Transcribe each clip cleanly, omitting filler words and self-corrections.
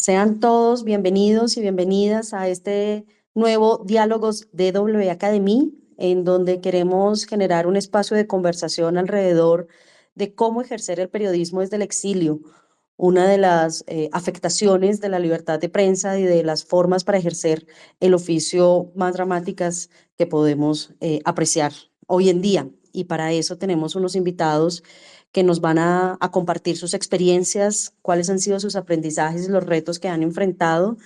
Sean todos bienvenidos y bienvenidas a este nuevo Diálogos DW Academy, en donde queremos generar un espacio de conversación alrededor de cómo ejercer el periodismo desde el exilio, una de las afectaciones de la libertad de prensa y de las formas para ejercer el oficio más dramáticas que podemos apreciar hoy en día. Y para eso tenemos unos invitados que nos van a compartir sus experiencias, cuáles han sido sus aprendizajes y los retos que han enfrentado.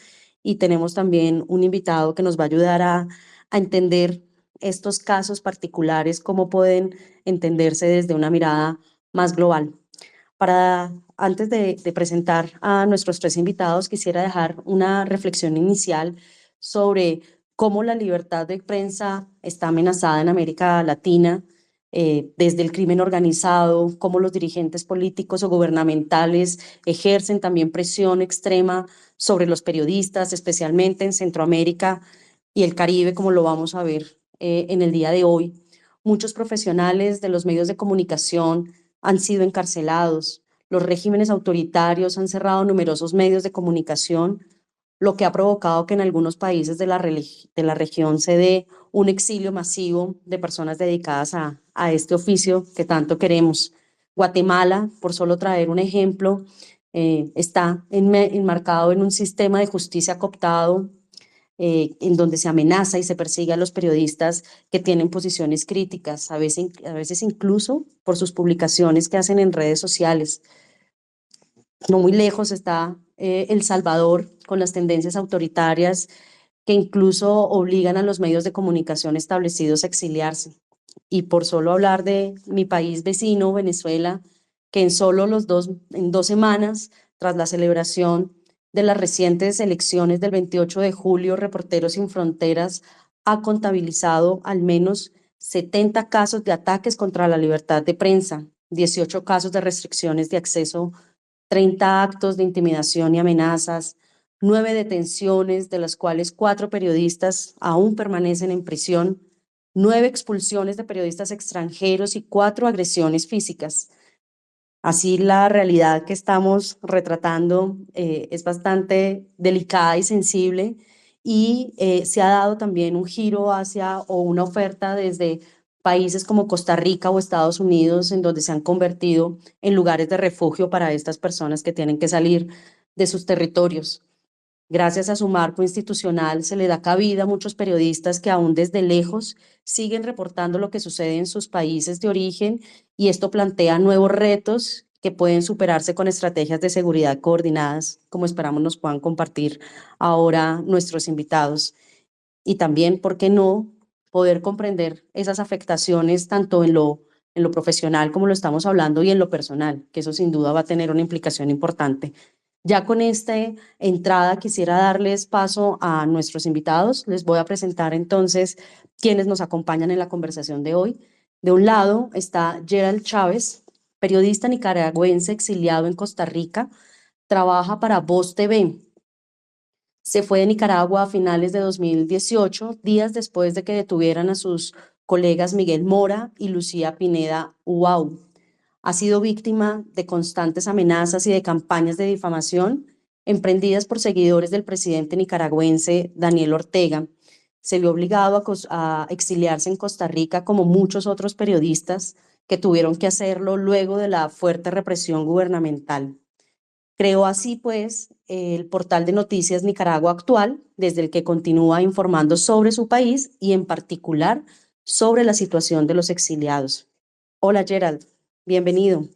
Y tenemos también un invitado que nos va a ayudar a entender estos casos particulares, cómo pueden entenderse desde una mirada más global. Antes de presentar a nuestros tres invitados, quisiera dejar una reflexión inicial sobre cómo la libertad de prensa está amenazada en América Latina, desde el crimen organizado, cómo los dirigentes políticos o gubernamentales ejercen también presión extrema sobre los periodistas, especialmente en Centroamérica y el Caribe, como lo vamos a ver en el día de hoy. Muchos profesionales de los medios de comunicación han sido encarcelados, los regímenes autoritarios han cerrado numerosos medios de comunicación, lo que ha provocado que en algunos países de la región se dé un exilio masivo de personas dedicadas a este oficio que tanto queremos. Guatemala, por solo traer un ejemplo, está enmarcado en un sistema de justicia cooptado, en donde se amenaza y se persigue a los periodistas que tienen posiciones críticas, a veces incluso por sus publicaciones que hacen en redes sociales. No muy lejos está El Salvador, con las tendencias autoritarias que incluso obligan a los medios de comunicación establecidos a exiliarse. Y por solo hablar de mi país vecino, Venezuela, que en 2 semanas, tras la celebración de las recientes elecciones del 28 de julio, Reporteros Sin Fronteras ha contabilizado al menos 70 casos de ataques contra la libertad de prensa, 18 casos de restricciones de acceso, 30 actos de intimidación y amenazas, 9 detenciones, de las cuales 4 periodistas aún permanecen en prisión, 9 expulsiones de periodistas extranjeros y 4 agresiones físicas. Así la realidad que estamos retratando es bastante delicada y sensible y se ha dado también un giro hacia o una oferta desde países como Costa Rica o Estados Unidos, en donde se han convertido en lugares de refugio para estas personas que tienen que salir de sus territorios. Gracias a su marco institucional se le da cabida a muchos periodistas que aún desde lejos siguen reportando lo que sucede en sus países de origen, y esto plantea nuevos retos que pueden superarse con estrategias de seguridad coordinadas, como esperamos nos puedan compartir ahora nuestros invitados. Y también, ¿por qué no?, poder comprender esas afectaciones tanto en lo profesional, como lo estamos hablando, y en lo personal, que eso sin duda va a tener una implicación importante. Ya con esta entrada quisiera darles paso a nuestros invitados. Les voy a presentar entonces quienes nos acompañan en la conversación de hoy. De un lado está Gerald Chávez, periodista nicaragüense exiliado en Costa Rica, trabaja para Voz TV. Se fue de Nicaragua a finales de 2018, días después de que detuvieran a sus colegas Miguel Mora y Lucía Pineda Uau. Ha sido víctima de constantes amenazas y de campañas de difamación emprendidas por seguidores del presidente nicaragüense Daniel Ortega. Se vio obligado a exiliarse en Costa Rica, como muchos otros periodistas que tuvieron que hacerlo luego de la fuerte represión gubernamental. Creó así, pues, el portal de noticias Nicaragua Actual, desde el que continúa informando sobre su país y en particular sobre la situación de los exiliados. Hola Gerald, bienvenido.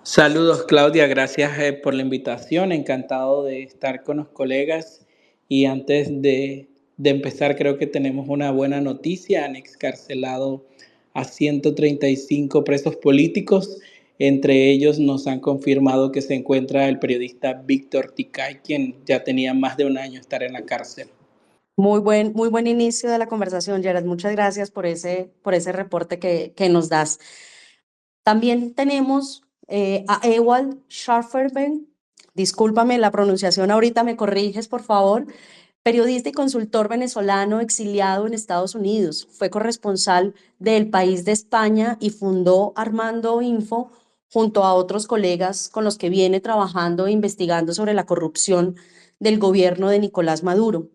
Saludos Claudia, gracias por la invitación, encantado de estar con los colegas y antes de empezar creo que tenemos una buena noticia: han excarcelado a 135 presos políticos, entre ellos nos han confirmado que se encuentra el periodista Víctor Ticay, quien ya tenía más de un año estar en la cárcel. Muy buen inicio de la conversación, Gerald. Muchas gracias por ese reporte que nos das. También tenemos a Ewald Scharferben, discúlpame la pronunciación, ahorita me corriges, por favor, periodista y consultor venezolano exiliado en Estados Unidos. Fue corresponsal de El País de España y fundó Armando Info, junto a otros colegas con los que viene trabajando e investigando sobre la corrupción del gobierno de Nicolás Maduro.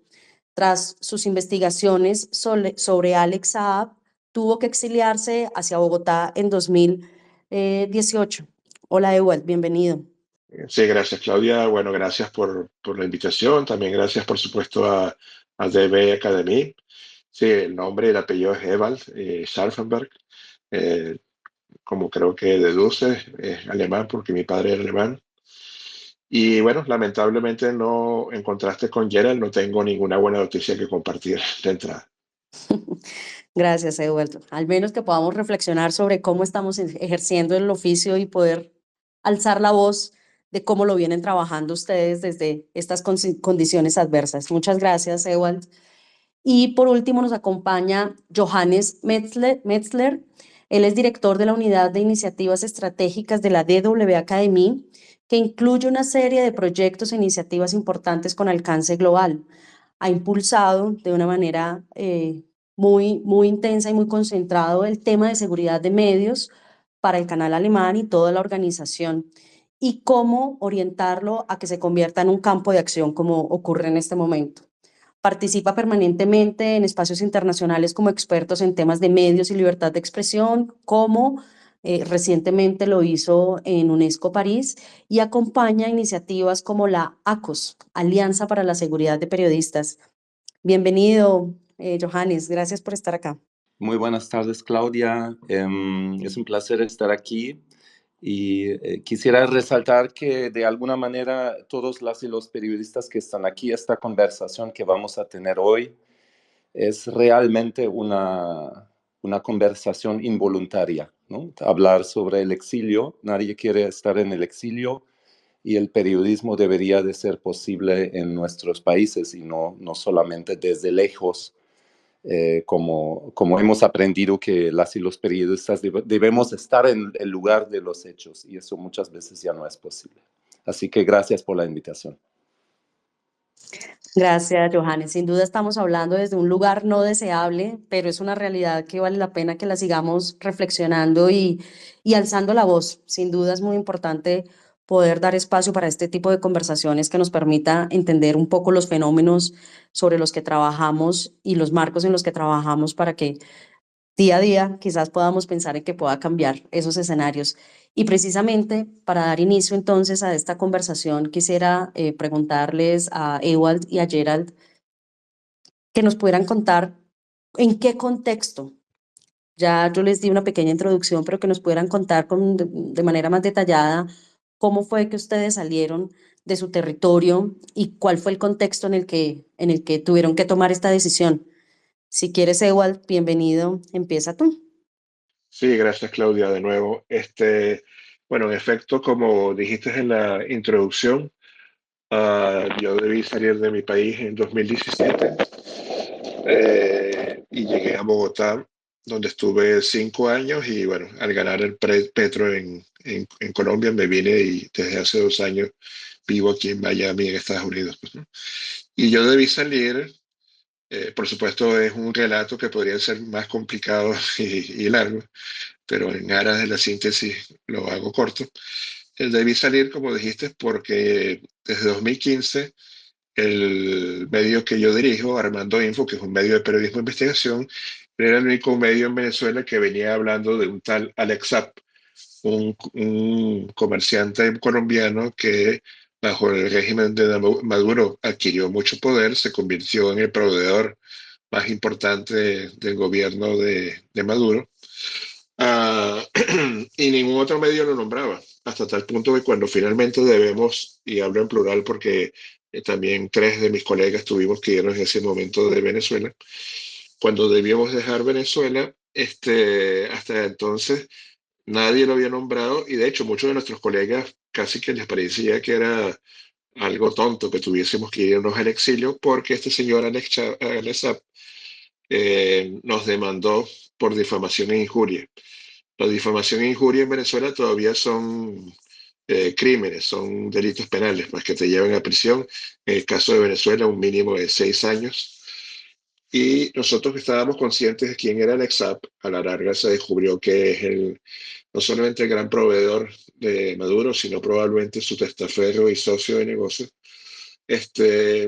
Tras sus investigaciones sobre Alex Saab, tuvo que exiliarse hacia Bogotá en 2018. Hola, Ewald, bienvenido. Sí, gracias, Claudia. Bueno, gracias por la invitación. También gracias, por supuesto, a DB Academy. Sí, el nombre y el apellido es Ewald Scharfenberg. Eh, Como creo que deduce, es alemán porque mi padre era alemán. Y bueno, lamentablemente no, en contraste con Gerald, no tengo ninguna buena noticia que compartir de entrada. Gracias, Eduardo. Al menos que podamos reflexionar sobre cómo estamos ejerciendo el oficio y poder alzar la voz de cómo lo vienen trabajando ustedes desde estas condiciones adversas. Muchas gracias, Ewald. Y por último nos acompaña Johannes Metzler. Él es director de la Unidad de Iniciativas Estratégicas de la DW Academy, que incluye una serie de proyectos e iniciativas importantes con alcance global. Ha impulsado de una manera muy intensa y muy concentrado el tema de seguridad de medios para el canal alemán y toda la organización, y cómo orientarlo a que se convierta en un campo de acción como ocurre en este momento. Participa permanentemente en espacios internacionales como expertos en temas de medios y libertad de expresión, como recientemente lo hizo en UNESCO París, y acompaña iniciativas como la ACOS, Alianza para la Seguridad de Periodistas. Bienvenido, Johannes, gracias por estar acá. Muy buenas tardes, Claudia. Es un placer estar aquí y quisiera resaltar que de alguna manera todos las y los periodistas que están aquí, esta conversación que vamos a tener hoy es realmente una conversación involuntaria, ¿no? Hablar sobre el exilio, nadie quiere estar en el exilio y el periodismo debería de ser posible en nuestros países y no solamente desde lejos como hemos aprendido que las y los periodistas debemos estar en el lugar de los hechos y eso muchas veces ya no es posible. Así que gracias por la invitación. Gracias, Johannes. Sin duda estamos hablando desde un lugar no deseable, pero es una realidad que vale la pena que la sigamos reflexionando y alzando la voz. Sin duda es muy importante poder dar espacio para este tipo de conversaciones que nos permita entender un poco los fenómenos sobre los que trabajamos y los marcos en los que trabajamos para que día a día quizás podamos pensar en que pueda cambiar esos escenarios. Y precisamente para dar inicio entonces a esta conversación, quisiera preguntarles a Ewald y a Gerald que nos pudieran contar en qué contexto. Ya yo les di una pequeña introducción, pero que nos pudieran contar de manera más detallada cómo fue que ustedes salieron de su territorio y cuál fue el contexto en el que tuvieron que tomar esta decisión. Si quieres, Ewald, bienvenido, empieza tú. Sí, gracias, Claudia, de nuevo. Bueno, en efecto, como dijiste en la introducción, yo debí salir de mi país en 2017 y llegué a Bogotá, donde estuve 5 años y bueno, al ganar el Petro en Colombia me vine y desde hace 2 años vivo aquí en Miami, en Estados Unidos, pues, ¿no? Y yo debí salir, por supuesto es un relato que podría ser más complicado y largo, pero en aras de la síntesis lo hago corto. Debí salir, como dijiste, porque desde 2015 el medio que yo dirijo, Armando Info, que es un medio de periodismo de investigación, era el único medio en Venezuela que venía hablando de un tal Alex Saab, un comerciante colombiano que bajo el régimen de Maduro adquirió mucho poder, se convirtió en el proveedor más importante del gobierno de Maduro. Ah, y ningún otro medio lo nombraba, hasta tal punto que cuando finalmente debemos, y hablo en plural porque también 3 de mis colegas tuvimos que irnos en ese momento de Venezuela, cuando debíamos dejar Venezuela, hasta entonces nadie lo había nombrado y de hecho muchos de nuestros colegas casi que les parecía que era algo tonto que tuviésemos que irnos al exilio porque este señor Alex Saab nos demandó por difamación e injuria. La difamación e injuria en Venezuela todavía son crímenes, son delitos penales, pues que te llevan a prisión. En el caso de Venezuela, un mínimo de 6 años. Y nosotros que estábamos conscientes de quién era el EXAP, a la larga se descubrió que es no solamente el gran proveedor de Maduro, sino probablemente su testaferro y socio de negocio.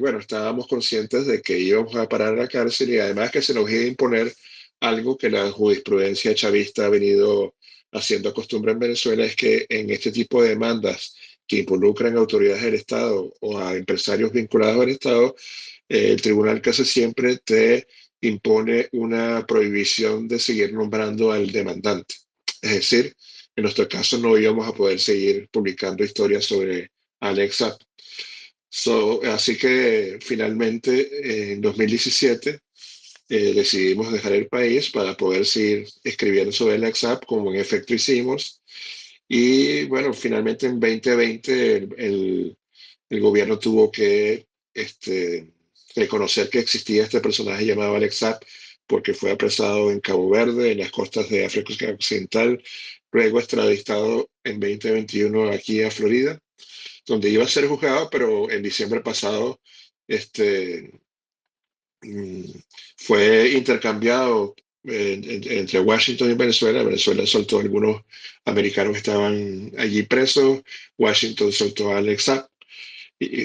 Bueno, estábamos conscientes de que íbamos a parar a la cárcel y además que se nos iba a imponer algo que la jurisprudencia chavista ha venido haciendo costumbre en Venezuela, es que en este tipo de demandas que involucran a autoridades del Estado o a empresarios vinculados al Estado, el tribunal casi siempre te impone una prohibición de seguir nombrando al demandante. Es decir, en nuestro caso no íbamos a poder seguir publicando historias sobre Alex Saab. Así que finalmente en 2017 decidimos dejar el país para poder seguir escribiendo sobre el WhatsApp, como en efecto hicimos. Y bueno, finalmente en 2020 el gobierno tuvo que reconocer que existía este personaje llamado Alex Saab porque fue apresado en Cabo Verde, en las costas de África Occidental, luego extraditado en 2021 aquí a Florida, donde iba a ser juzgado, pero en diciembre pasado este, mm, fue intercambiado entre Washington y Venezuela. Venezuela soltó a algunos americanos que estaban allí presos, Washington soltó a Alex Saab,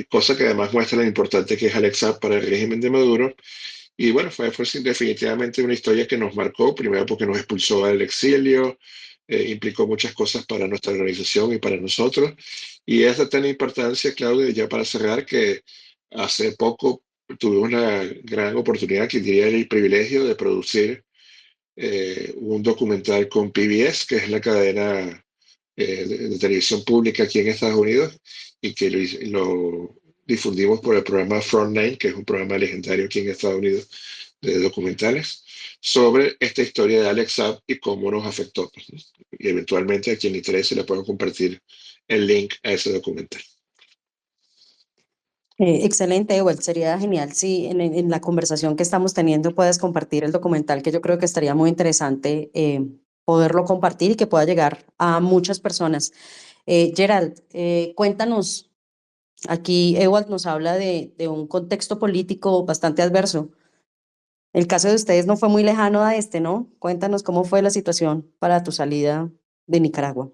cosa que además muestra lo importante que es Alex Saab para el régimen de Maduro. Y bueno, fue definitivamente una historia que nos marcó, primero porque nos expulsó al exilio, implicó muchas cosas para nuestra organización y para nosotros. Y es de tal importancia, Claudia, ya para cerrar, que hace poco tuve una gran oportunidad, que diría el privilegio de producir un documental con PBS, que es la cadena de televisión pública aquí en Estados Unidos, y que lo difundimos por el programa Frontline, que es un programa legendario aquí en Estados Unidos de documentales, sobre esta historia de Alex Saab y cómo nos afectó, pues, ¿no? Y eventualmente a quien le interese le puedo compartir el link a ese documental. Excelente, Ewell. Sería genial si en la conversación que estamos teniendo puedes compartir el documental, que yo creo que estaría muy interesante poderlo compartir y que pueda llegar a muchas personas. Gerald, cuéntanos, aquí Ewell nos habla de un contexto político bastante adverso. El caso de ustedes no fue muy lejano a este, ¿no? Cuéntanos cómo fue la situación para tu salida de Nicaragua.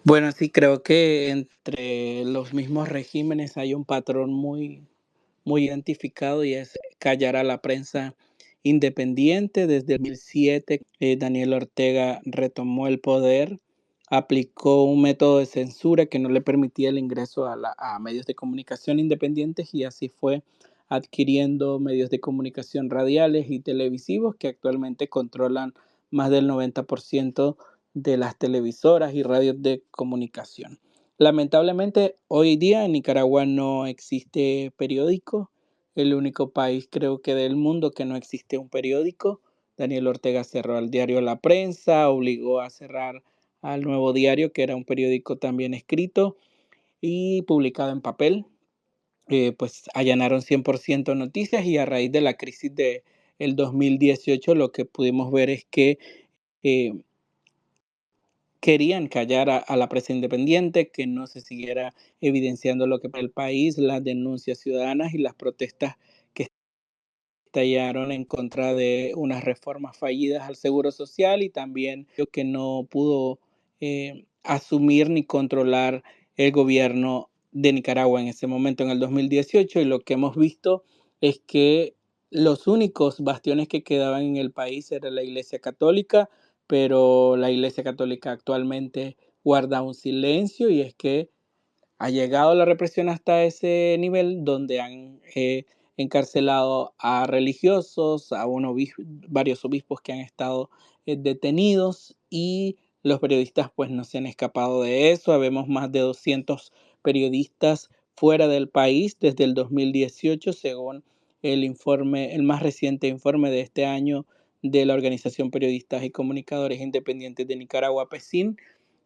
Bueno, sí, creo que entre los mismos regímenes hay un patrón muy identificado y es callar a la prensa independiente. Desde el 2007, Daniel Ortega retomó el poder, aplicó un método de censura que no le permitía el ingreso a medios de comunicación independientes y así fue adquiriendo medios de comunicación radiales y televisivos que actualmente controlan más del 90% de las televisoras y radios de comunicación. Lamentablemente, hoy día en Nicaragua no existe periódico. El único país, creo que del mundo, que no existe un periódico. Daniel Ortega cerró el diario La Prensa, obligó a cerrar al Nuevo Diario, que era un periódico también escrito y publicado en papel. Pues allanaron 100% noticias y a raíz de la crisis del 2018 lo que pudimos ver es que eh, querían callar a la prensa independiente, que no se siguiera evidenciando lo que para el país, las denuncias ciudadanas y las protestas que estallaron en contra de unas reformas fallidas al Seguro Social y también lo que no pudo asumir ni controlar el gobierno de Nicaragua en ese momento, en el 2018, y lo que hemos visto es que los únicos bastiones que quedaban en el país era la Iglesia Católica, pero la Iglesia Católica actualmente guarda un silencio y es que ha llegado la represión hasta ese nivel donde han encarcelado a religiosos, a varios obispos que han estado detenidos y los periodistas pues no se han escapado de eso. Habemos más de 200 periodistas fuera del país desde el 2018, según el más reciente informe de este año de la Organización Periodistas y Comunicadores Independientes de Nicaragua, PECIN,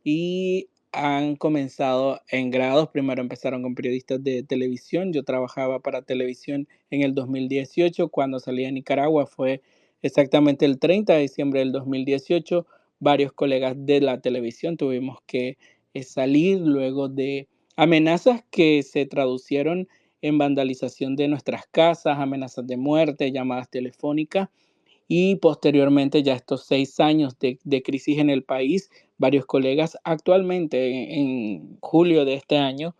y han comenzado en grados. Primero empezaron con periodistas de televisión. Yo trabajaba para televisión en el 2018. Cuando salí a Nicaragua fue exactamente el 30 de diciembre del 2018. Varios colegas de la televisión tuvimos que salir luego de amenazas que se traducieron en vandalización de nuestras casas, amenazas de muerte, llamadas telefónicas. Y posteriormente, ya estos 6 años de crisis en el país, varios colegas actualmente, en julio de este año,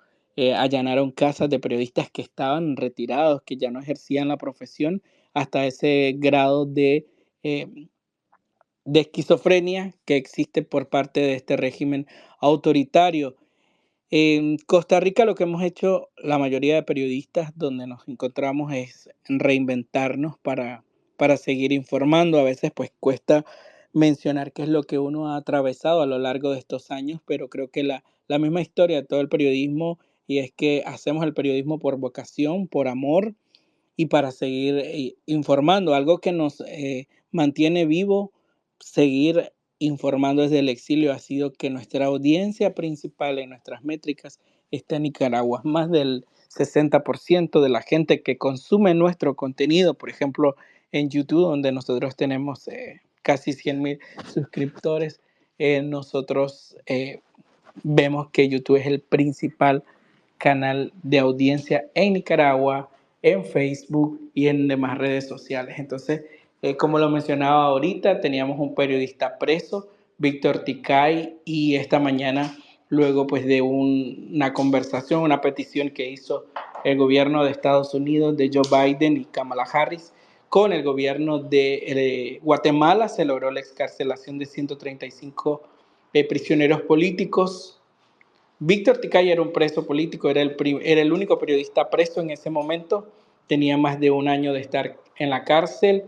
allanaron casas de periodistas que estaban retirados, que ya no ejercían la profesión, hasta ese grado eh, de esquizofrenia que existe por parte de este régimen autoritario. En Costa Rica lo que hemos hecho la mayoría de periodistas donde nos encontramos es reinventarnos para seguir informando. A veces pues cuesta mencionar qué es lo que uno ha atravesado a lo largo de estos años, pero creo que la misma historia de todo el periodismo, y es que hacemos el periodismo por vocación, por amor y para seguir informando, algo que nos mantiene vivo, seguir informando desde el exilio ha sido que nuestra audiencia principal en nuestras métricas está en Nicaragua. Más del 60% de la gente que consume nuestro contenido, por ejemplo, en YouTube, donde nosotros tenemos casi 100,000 suscriptores, nosotros vemos que YouTube es el principal canal de audiencia en Nicaragua, en Facebook y en demás redes sociales. Entonces, como lo mencionaba ahorita, teníamos un periodista preso, Víctor Ticay, y esta mañana, luego pues de una conversación, una petición que hizo el gobierno de Estados Unidos, de Joe Biden y Kamala Harris, con el gobierno de Guatemala, se logró la excarcelación de 135 prisioneros políticos. Víctor Ticay era un preso político, era el único periodista preso en ese momento, tenía más de un año de estar en la cárcel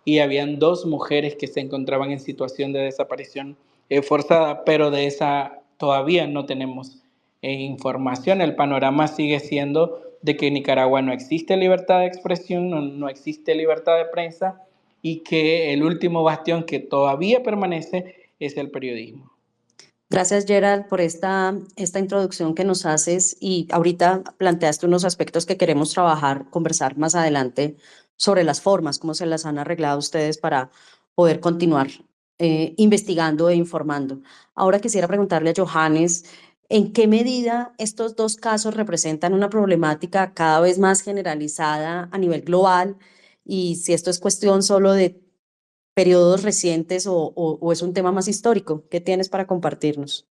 y habían 2 mujeres que se encontraban en situación de desaparición forzada, pero de esa todavía no tenemos información. El panorama sigue siendo de que en Nicaragua no existe libertad de expresión, no existe libertad de prensa y que el último bastión que todavía permanece es el periodismo. Gracias, Gerald, por esta introducción que nos haces y ahorita planteaste unos aspectos que queremos trabajar, conversar más adelante sobre las formas, cómo se las han arreglado ustedes para poder continuar investigando e informando. Ahora quisiera preguntarle a Johannes, ¿en qué medida estos dos casos representan una problemática cada vez más generalizada a nivel global? Y si esto es cuestión solo de periodos recientes o es un tema más histórico. ¿Qué tienes para compartirnos?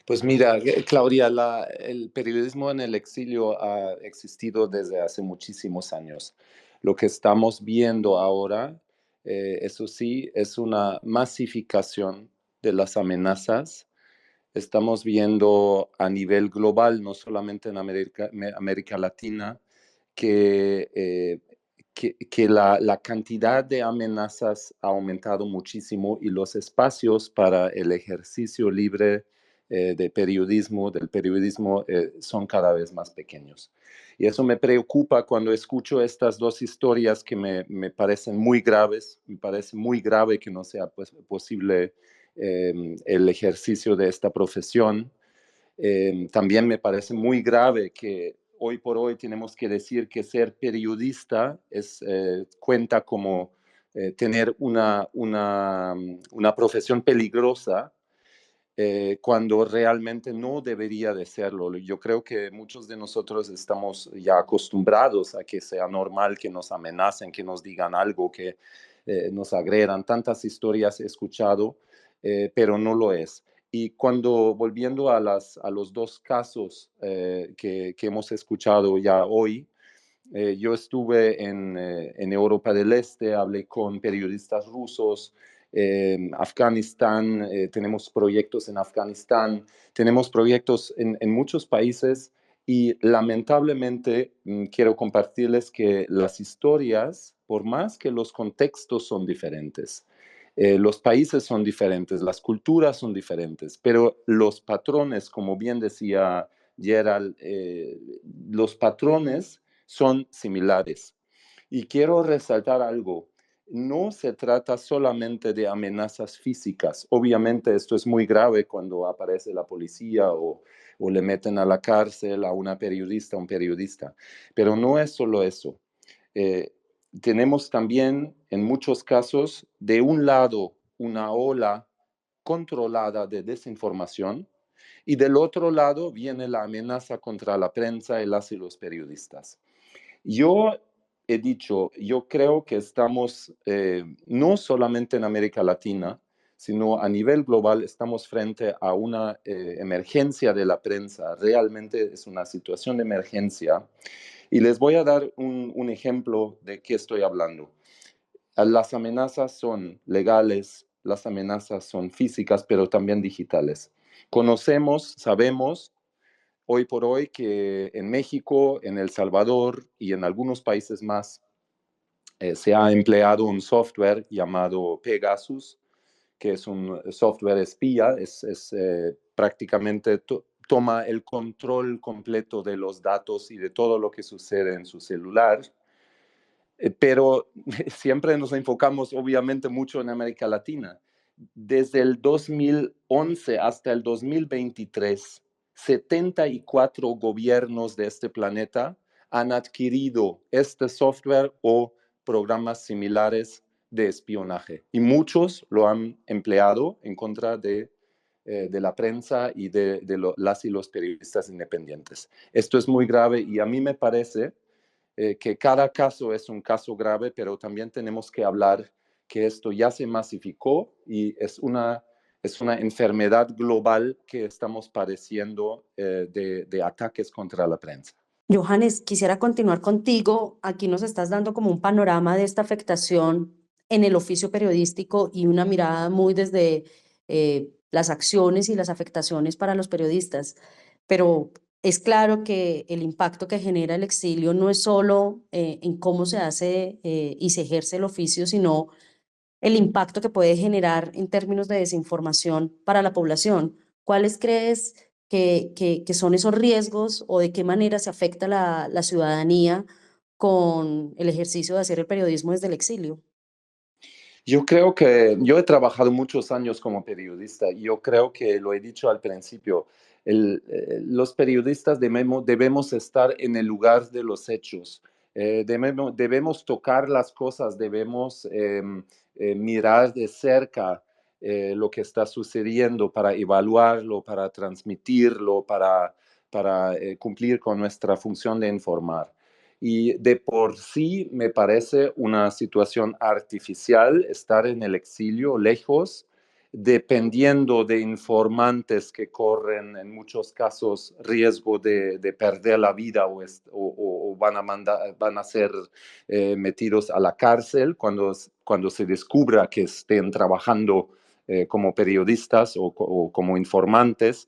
Pues mira, Claudia, el periodismo en el exilio ha existido desde hace muchísimos años. Lo que estamos viendo ahora, eso sí, es una masificación de las amenazas. Estamos viendo a nivel global, no solamente en América Latina, que la cantidad de amenazas ha aumentado muchísimo y los espacios para el ejercicio libre del periodismo son cada vez más pequeños. Y eso me preocupa cuando escucho estas dos historias que me parecen muy graves. Me parece muy grave que no sea posible el ejercicio de esta profesión. También me parece muy grave que hoy por hoy tenemos que decir que ser periodista cuenta como tener una profesión peligrosa cuando realmente no debería de serlo. Yo creo que muchos de nosotros estamos ya acostumbrados a que sea normal que nos amenacen, que nos digan algo, que nos agredan. Tantas historias he escuchado, pero no lo es. Y volviendo a los dos casos que hemos escuchado ya hoy, yo estuve en Europa del Este, hablé con periodistas rusos, Afganistán, tenemos proyectos en Afganistán, tenemos proyectos en muchos países y lamentablemente quiero compartirles que las historias, por más que los contextos son diferentes, los países son diferentes, las culturas son diferentes, pero los patrones, como bien decía Gerald, los patrones son similares. Y quiero resaltar algo. No se trata solamente de amenazas físicas. Obviamente esto es muy grave cuando aparece la policía o le meten a la cárcel a una periodista, un periodista. Pero no es solo eso. Tenemos también, en muchos casos, de un lado una ola controlada de desinformación Y del otro lado viene la amenaza contra la prensa y los periodistas. Yo he dicho, yo creo que estamos, no solamente en América Latina, sino a nivel global, estamos frente a una emergencia de la prensa. Realmente es una situación de emergencia. Y les voy a dar un ejemplo de qué estoy hablando. Las amenazas son legales, las amenazas son físicas, pero también digitales. Conocemos, sabemos hoy por hoy que en México, en El Salvador y en algunos países más se ha empleado un software llamado Pegasus, que es un software espía, prácticamente toma el control completo de los datos y de todo lo que sucede en su celular. Pero siempre nos enfocamos obviamente mucho en América Latina. Desde el 2011 hasta el 2023, 74 gobiernos de este planeta han adquirido este software o programas similares de espionaje. Y muchos lo han empleado en contra de la prensa y de las y los periodistas independientes. Esto es muy grave y a mí me parece que cada caso es un caso grave, pero también tenemos que hablar que esto ya se masificó y es una enfermedad global que estamos padeciendo de ataques contra la prensa. Johannes, quisiera continuar contigo. Aquí nos estás dando como un panorama de esta afectación en el oficio periodístico y una mirada muy desde las acciones y las afectaciones para los periodistas. Pero es claro que el impacto que genera el exilio no es solo en cómo se hace y se ejerce el oficio, sino el impacto que puede generar en términos de desinformación para la población. ¿Cuáles crees que son esos riesgos o de qué manera se afecta la ciudadanía con el ejercicio de hacer el periodismo desde el exilio? Yo creo que yo he trabajado muchos años como periodista y yo creo que lo he dicho al principio, los periodistas debemos estar en el lugar de los hechos, debemos tocar las cosas, debemos mirar de cerca lo que está sucediendo para evaluarlo, para transmitirlo, para cumplir con nuestra función de informar. Y de por sí me parece una situación artificial estar en el exilio, lejos, dependiendo de informantes que corren en muchos casos riesgo de perder la vida o van a ser metidos a la cárcel cuando se descubra que estén trabajando como periodistas o como informantes.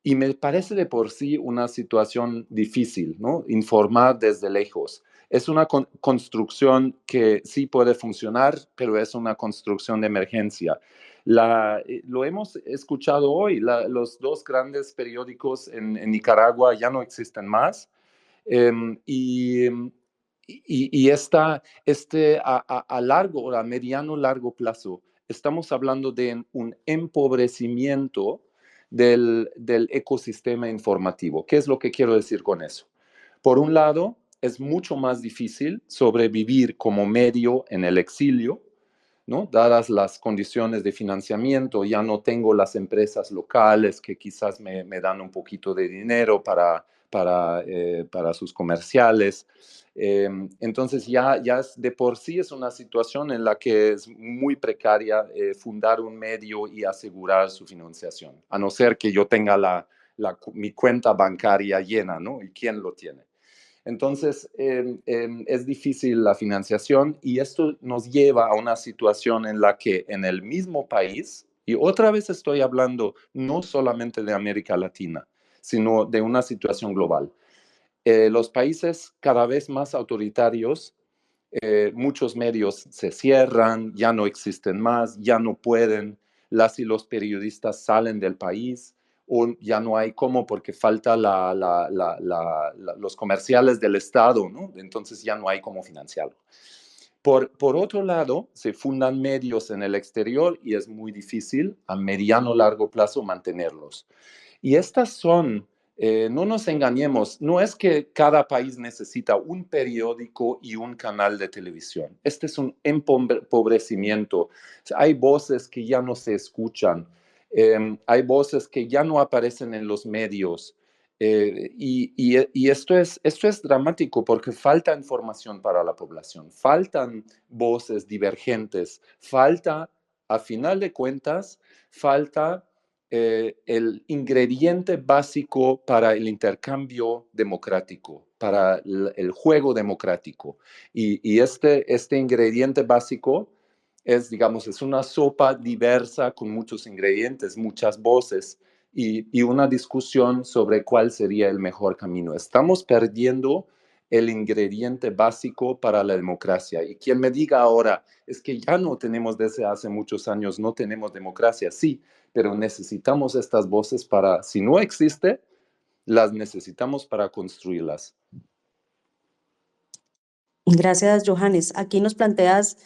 Y me parece de por sí una situación difícil, ¿no? Informar desde lejos. Es una construcción que sí puede funcionar, pero es una construcción de emergencia. Lo hemos escuchado hoy, los dos grandes periódicos en Nicaragua ya no existen más. Y a largo o a mediano largo plazo, estamos hablando de un empobrecimiento del ecosistema informativo. ¿Qué es lo que quiero decir con eso? Por un lado, es mucho más difícil sobrevivir como medio en el exilio, ¿no? Dadas las condiciones de financiamiento, ya no tengo las empresas locales que quizás me dan un poquito de dinero para sus comerciales. Entonces ya de por sí es una situación en la que es muy precaria fundar un medio y asegurar su financiación, a no ser que yo tenga mi cuenta bancaria llena, ¿no? ¿Y quién lo tiene? Entonces, es difícil la financiación y esto nos lleva a una situación en la que en el mismo país, y otra vez estoy hablando no solamente de América Latina, sino de una situación global. Los países cada vez más autoritarios, muchos medios se cierran, ya no existen más, ya no pueden, las y los periodistas salen del país, o ya no hay cómo porque falta los comerciales del Estado, ¿no? Entonces ya no hay cómo financiarlo. Por otro lado, se fundan medios en el exterior y es muy difícil a mediano o largo plazo mantenerlos. Y estas son, no nos engañemos, no es que cada país necesita un periódico y un canal de televisión. Este es un empobrecimiento. Hay voces que ya no se escuchan. Hay voces que ya no aparecen en los medios. Y esto es dramático porque falta información para la población, faltan voces divergentes, a final de cuentas, falta el ingrediente básico para el intercambio democrático, para el juego democrático. Y este ingrediente básico es, digamos, es una sopa diversa con muchos ingredientes, muchas voces y una discusión sobre cuál sería el mejor camino. Estamos perdiendo el ingrediente básico para la democracia. Y quien me diga ahora, es que ya no tenemos desde hace muchos años, no tenemos democracia, sí, pero necesitamos estas voces para, si no existe, las necesitamos para construirlas. Gracias, Johannes. Aquí nos planteas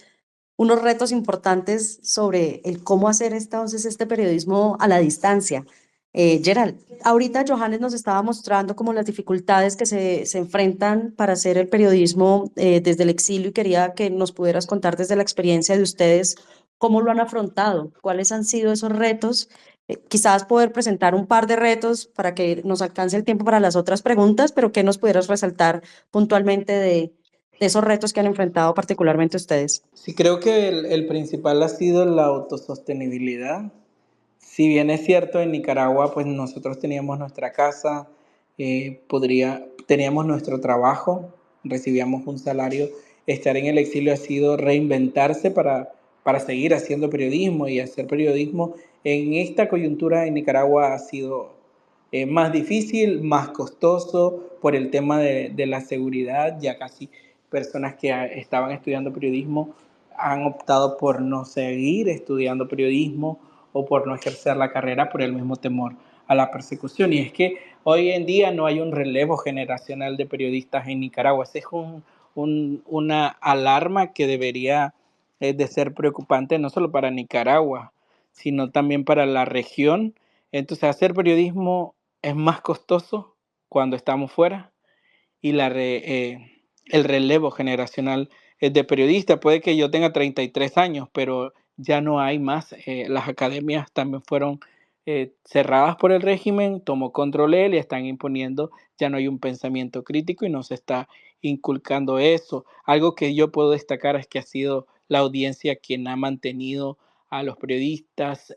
unos retos importantes sobre el cómo hacer entonces este periodismo a la distancia. Gerald, ahorita Johannes nos estaba mostrando como las dificultades que se enfrentan para hacer el periodismo desde el exilio y quería que nos pudieras contar desde la experiencia de ustedes cómo lo han afrontado, cuáles han sido esos retos. Quizás poder presentar un par de retos para que nos alcance el tiempo para las otras preguntas, pero que nos pudieras resaltar puntualmente de esos retos que han enfrentado particularmente ustedes. Sí, creo que el principal ha sido la autosostenibilidad. Si bien es cierto, en Nicaragua, pues nosotros teníamos nuestra casa, teníamos nuestro trabajo, recibíamos un salario. Estar en el exilio ha sido reinventarse para seguir haciendo periodismo y hacer periodismo en esta coyuntura en Nicaragua ha sido más difícil, más costoso por el tema de la seguridad. Ya casi personas que estaban estudiando periodismo han optado por no seguir estudiando periodismo o por no ejercer la carrera por el mismo temor a la persecución. Y es que hoy en día no hay un relevo generacional de periodistas en Nicaragua. Esa es una alarma que debería de ser preocupante no solo para Nicaragua, sino también para la región. Entonces, hacer periodismo es más costoso cuando estamos fuera y el relevo generacional de periodistas. Puede que yo tenga 33 años, pero ya no hay más. Las academias también fueron cerradas por el régimen, tomó control él y están imponiendo, ya no hay un pensamiento crítico y no se está inculcando eso. Algo que yo puedo destacar es que ha sido la audiencia quien ha mantenido a los periodistas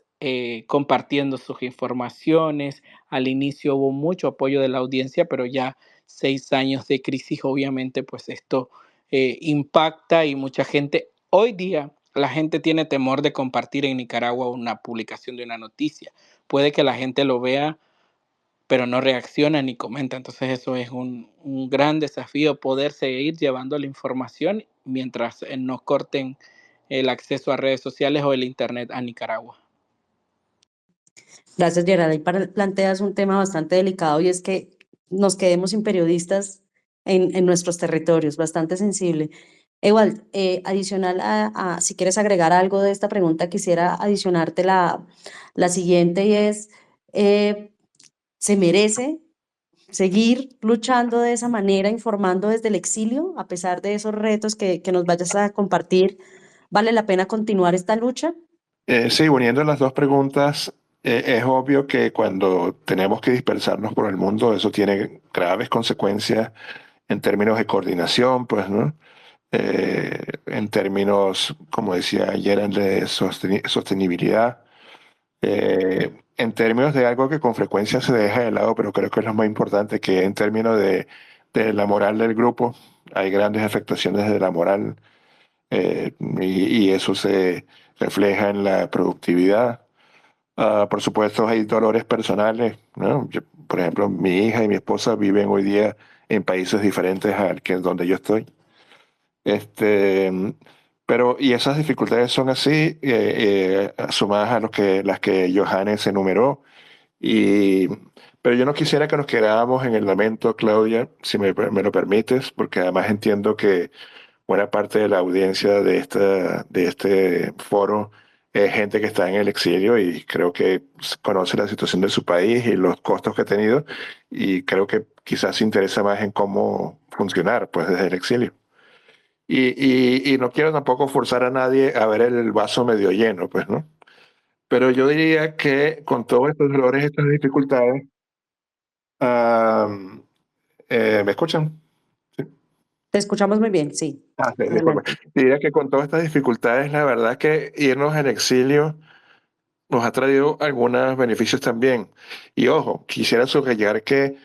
compartiendo sus informaciones. Al inicio hubo mucho apoyo de la audiencia, pero ya 6 años de crisis, obviamente, pues esto impacta y mucha gente, hoy día, la gente tiene temor de compartir en Nicaragua una publicación de una noticia. Puede que la gente lo vea, pero no reacciona ni comenta. Entonces eso es un gran desafío, poder seguir llevando la información mientras no corten el acceso a redes sociales o el Internet a Nicaragua. Gracias, Gerard. Ahí planteas un tema bastante delicado y es que nos quedemos sin periodistas en nuestros territorios, bastante sensible. Ewald, adicional si quieres agregar algo de esta pregunta, quisiera adicionarte la siguiente y es, ¿se merece seguir luchando de esa manera, informando desde el exilio, a pesar de esos retos que nos vayas a compartir? ¿Vale la pena continuar esta lucha? Sí, uniendo las dos preguntas, es obvio que cuando tenemos que dispersarnos por el mundo, eso tiene graves consecuencias en términos de coordinación, pues, ¿no? En términos, como decía ayer, de sostenibilidad, en términos de algo que con frecuencia se deja de lado, pero creo que es lo más importante, que en términos de la moral del grupo, hay grandes afectaciones de la moral y eso se refleja en la productividad. Por supuesto, hay dolores personales, ¿no? Por ejemplo, mi hija y mi esposa viven hoy día en países diferentes al que donde yo estoy. Este, pero, y esas dificultades son así, sumadas a las que Johannes enumeró. Y, pero yo no quisiera que nos quedáramos en el lamento, Claudia, si me lo permites, porque además entiendo que buena parte de la audiencia de este foro es gente que está en el exilio y creo que conoce la situación de su país y los costos que ha tenido y creo que quizás se interesa más en cómo funcionar pues desde el exilio. Y no quiero tampoco forzar a nadie a ver el vaso medio lleno, pues, ¿no? Pero yo diría que con todos estos dolores, estas dificultades, am, ¿me escuchan? Sí. Te escuchamos muy bien, sí. Sí, disculpa. Adelante. Diría que con todas estas dificultades, la verdad que irnos en exilio nos ha traído algunos beneficios también. Y ojo, quisiera subrayar que,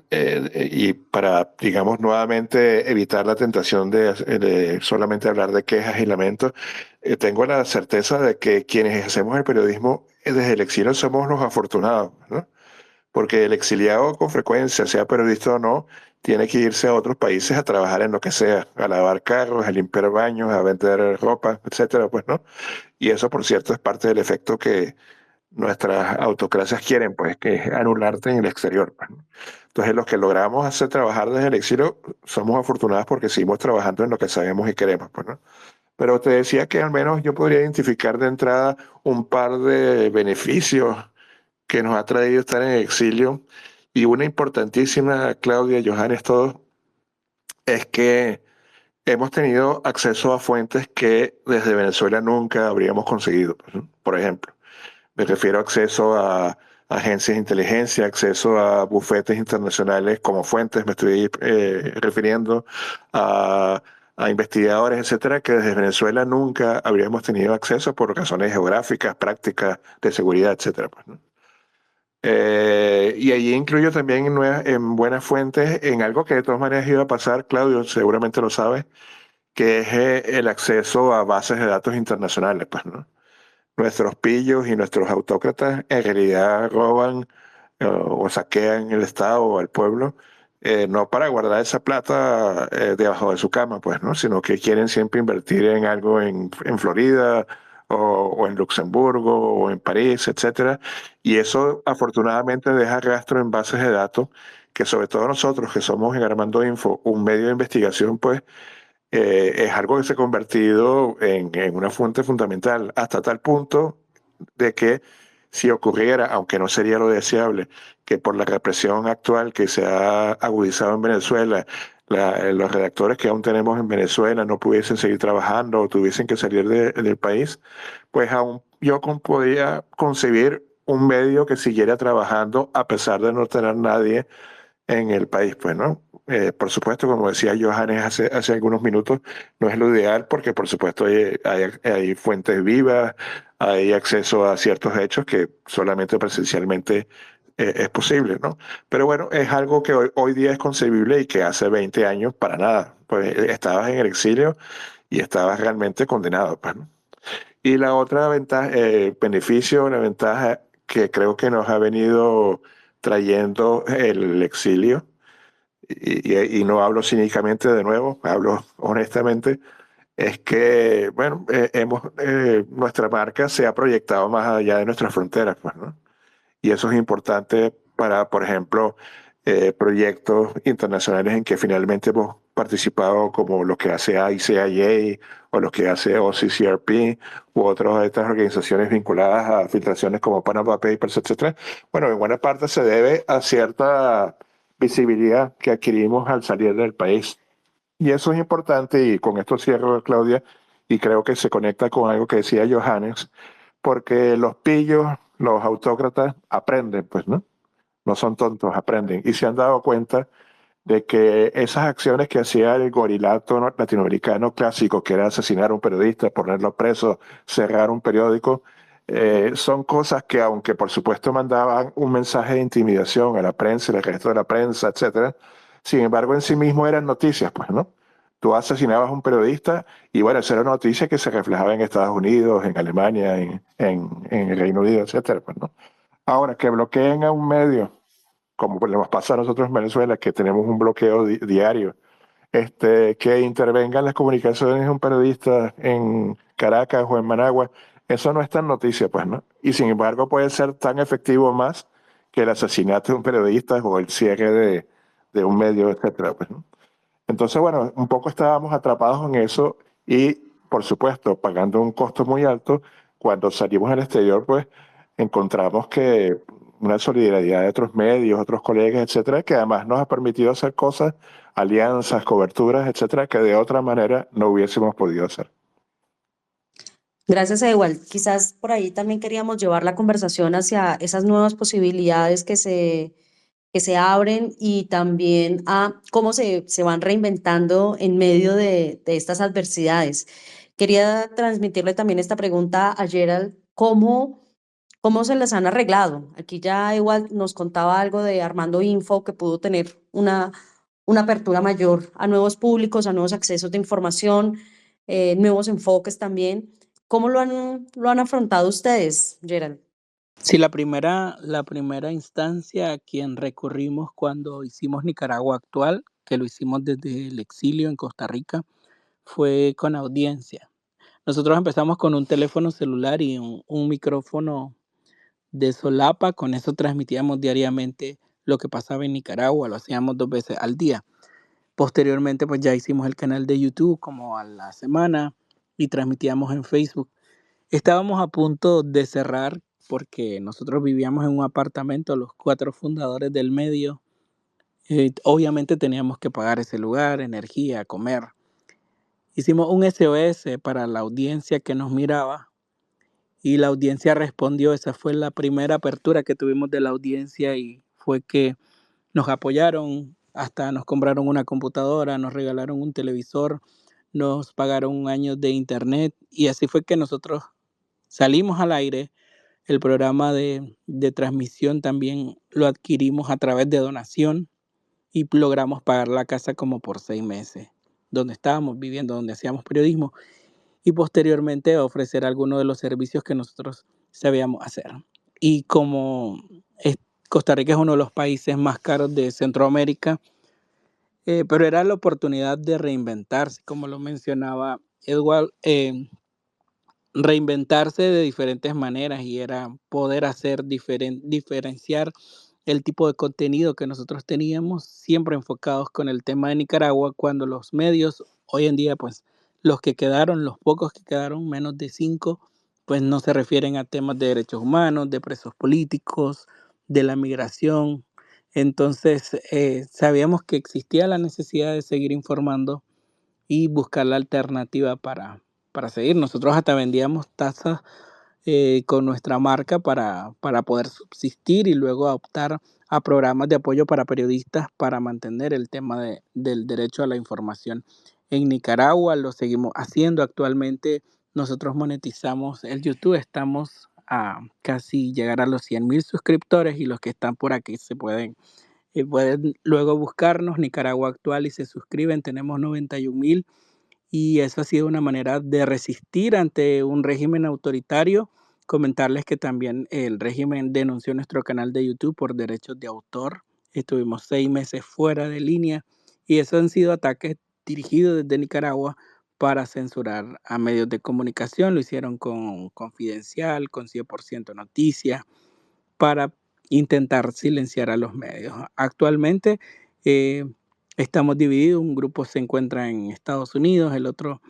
y para, digamos, nuevamente evitar la tentación de solamente hablar de quejas y lamentos, tengo la certeza de que quienes hacemos el periodismo desde el exilio somos los afortunados, ¿no? Porque el exiliado con frecuencia, sea periodista o no, tiene que irse a otros países a trabajar en lo que sea, a lavar carros, a limpiar baños, a vender ropa, etcétera, pues, ¿no? Y eso, por cierto, es parte del efecto que nuestras autocracias quieren, pues, que es anularte en el exterior, pues, ¿no? Entonces, los que logramos hacer trabajar desde el exilio somos afortunados porque seguimos trabajando en lo que sabemos y queremos, pues, ¿no? Pero te decía que al menos yo podría identificar de entrada un par de beneficios que nos ha traído estar en el exilio. Y una importantísima, Claudia, Johannes, todos, es que hemos tenido acceso a fuentes que desde Venezuela nunca habríamos conseguido, pues, ¿no? Por ejemplo, me refiero a acceso a agencias de inteligencia, acceso a bufetes internacionales como fuentes, me estoy refiriendo a investigadores, etcétera, que desde Venezuela nunca habríamos tenido acceso por razones geográficas, prácticas, de seguridad, etcétera, pues, ¿no? Y allí incluyo también en buenas fuentes, en algo que de todas maneras iba a pasar, Claudio, seguramente lo sabes, que es el acceso a bases de datos internacionales, pues, ¿no? Nuestros pillos y nuestros autócratas en realidad roban o saquean el Estado o el pueblo, no para guardar esa plata debajo de su cama, pues, ¿no? Sino que quieren siempre invertir en algo en Florida o en Luxemburgo o en París, etcétera. Y eso afortunadamente deja rastro en bases de datos que sobre todo nosotros que somos en Armando Info, un medio de investigación, pues es algo que se ha convertido en una fuente fundamental hasta tal punto de que si ocurriera, aunque no sería lo deseable, que por la represión actual que se ha agudizado en Venezuela, los redactores que aún tenemos en Venezuela no pudiesen seguir trabajando o tuviesen que salir del país, pues aún yo podía concebir un medio que siguiera trabajando a pesar de no tener nadie en el país, pues, ¿no? Por supuesto, como decía Johannes hace algunos minutos, no es lo ideal porque, por supuesto, hay fuentes vivas, hay acceso a ciertos hechos que solamente presencialmente es posible, ¿no? Pero bueno, es algo que hoy día es concebible y que hace 20 años para nada. Pues estabas en el exilio y estabas realmente condenado, pues, ¿no? Y la otra ventaja, beneficio, la ventaja que creo que nos ha venido trayendo el exilio, y no hablo cínicamente de nuevo, hablo honestamente, es que, bueno, nuestra marca se ha proyectado más allá de nuestras fronteras, pues, ¿no? Y eso es importante para, por ejemplo, proyectos internacionales en que finalmente hemos participado, como lo que hace ICIA o lo que hace OCCRP u otras de estas organizaciones vinculadas a filtraciones como Panama Papers, etcétera. Bueno, en buena parte se debe a cierta visibilidad que adquirimos al salir del país. Y eso es importante, y con esto cierro, Claudia, y creo que se conecta con algo que decía Johannes, porque los pillos, los autócratas, aprenden, pues, ¿no? No son tontos, aprenden. Y se han dado cuenta de que esas acciones que hacía el gorilato latinoamericano clásico, que era asesinar a un periodista, ponerlo preso, cerrar un periódico, son cosas que, aunque por supuesto mandaban un mensaje de intimidación a la prensa, al resto de la prensa, etcétera, sin embargo en sí mismo eran noticias, pues, ¿no? Tú asesinabas a un periodista y bueno, esa era una noticia que se reflejaba en Estados Unidos, en Alemania, en el Reino Unido, etcétera, pues, ¿no? Ahora, que bloqueen a un medio, como nos pasa a nosotros en Venezuela, que tenemos un bloqueo diario, que intervengan las comunicaciones de un periodista en Caracas o en Managua, eso no es tan noticia, pues, ¿no? Y sin embargo puede ser tan efectivo más que el asesinato de un periodista o el cierre de un medio, etcétera, pues, ¿no? Entonces, bueno, un poco estábamos atrapados en eso y, por supuesto, pagando un costo muy alto, cuando salimos al exterior, pues encontramos que una solidaridad de otros medios, otros colegas, etcétera, que además nos ha permitido hacer cosas, alianzas, coberturas, etcétera, que de otra manera no hubiésemos podido hacer. Gracias, Ewald. Quizás por ahí también queríamos llevar la conversación hacia esas nuevas posibilidades que se abren y también a cómo se van reinventando en medio de estas adversidades. Quería transmitirle también esta pregunta a Gerald, ¿cómo se les han arreglado? Aquí ya igual nos contaba algo de Armando Info, que pudo tener una apertura mayor a nuevos públicos, a nuevos accesos de información, nuevos enfoques también. ¿Cómo lo han afrontado ustedes, Gerald? Sí, la primera instancia a quien recurrimos cuando hicimos Nicaragua Actual, que lo hicimos desde el exilio en Costa Rica, fue con audiencia. Nosotros empezamos con un teléfono celular y un micrófono de solapa, con eso transmitíamos diariamente lo que pasaba en Nicaragua, lo hacíamos 2 veces al día. Posteriormente, pues ya hicimos el canal de YouTube como a la semana y transmitíamos en Facebook. Estábamos a punto de cerrar porque nosotros vivíamos en un apartamento, los 4 fundadores del medio. Obviamente teníamos que pagar ese lugar, energía, comer. Hicimos un SOS para la audiencia que nos miraba y la audiencia respondió. Esa fue la primera apertura que tuvimos de la audiencia y fue que nos apoyaron, hasta nos compraron una computadora, nos regalaron un televisor, nos pagaron un año de internet y así fue que nosotros salimos al aire. El programa de transmisión también lo adquirimos a través de donación y logramos pagar la casa como por 6 meses, donde estábamos viviendo, donde hacíamos periodismo y posteriormente ofrecer algunos de los servicios que nosotros sabíamos hacer. Y como es, Costa Rica es uno de los países más caros de Centroamérica, pero era la oportunidad de reinventarse, como lo mencionaba Edward, reinventarse de diferentes maneras y era poder hacer diferenciar el tipo de contenido que nosotros teníamos, siempre enfocados con el tema de Nicaragua, cuando los medios hoy en día, pues los que quedaron, los pocos que quedaron, menos de 5, pues no se refieren a temas de derechos humanos, de presos políticos, de la migración. Entonces, sabíamos que existía la necesidad de seguir informando y buscar la alternativa para seguir. Nosotros hasta vendíamos tazas con nuestra marca para poder subsistir y luego optar a programas de apoyo para periodistas para mantener el tema del derecho a la información. En Nicaragua lo seguimos haciendo actualmente. Nosotros monetizamos el YouTube, estamos a casi llegar a los 100,000 suscriptores y los que están por aquí pueden luego buscarnos Nicaragua Actual y se suscriben. Tenemos 91,000 y eso ha sido una manera de resistir ante un régimen autoritario. Comentarles que también el régimen denunció nuestro canal de YouTube por derechos de autor. Estuvimos 6 meses fuera de línea y esos han sido ataques dirigidos desde Nicaragua para censurar a medios de comunicación. Lo hicieron con Confidencial, con 100% Noticias, para intentar silenciar a los medios. Actualmente eh, estamos divididos, un grupo se encuentra en Estados Unidos, el otro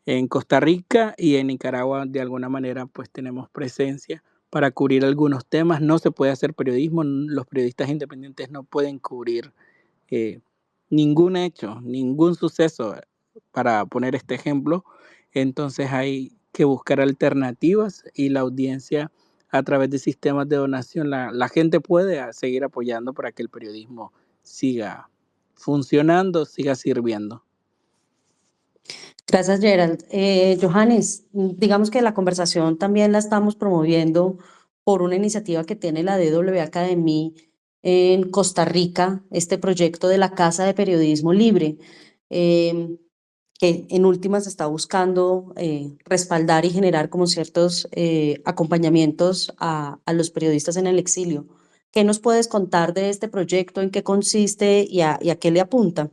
en Costa Rica y en Nicaragua de alguna manera pues tenemos presencia para cubrir algunos temas. No se puede hacer periodismo, los periodistas independientes no pueden cubrir eh, ningún hecho, ningún suceso, para poner este ejemplo. Entonces hay que buscar alternativas y la audiencia a través de sistemas de donación, la gente puede seguir apoyando para que el periodismo siga funcionando, siga sirviendo. Gracias, Gerald. Johannes, digamos que la conversación también la estamos promoviendo por una iniciativa que tiene la DW Academy en Costa Rica, este proyecto de la Casa de Periodismo Libre, eh, que en últimas está buscando respaldar y generar como ciertos acompañamientos a los periodistas en el exilio. ¿Qué nos puedes contar de este proyecto? ¿En qué consiste y a qué le apunta?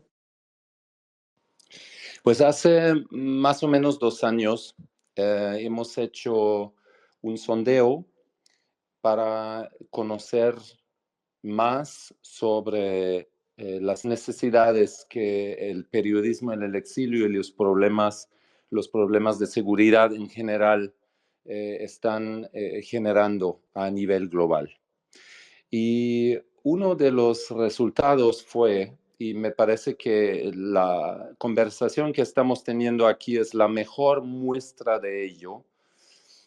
Pues hace más o menos 2 años hemos hecho un sondeo para conocer más sobre las necesidades que el periodismo en el exilio y los problemas de seguridad en general están generando a nivel global. Y uno de los resultados fue, y me parece que la conversación que estamos teniendo aquí es la mejor muestra de ello,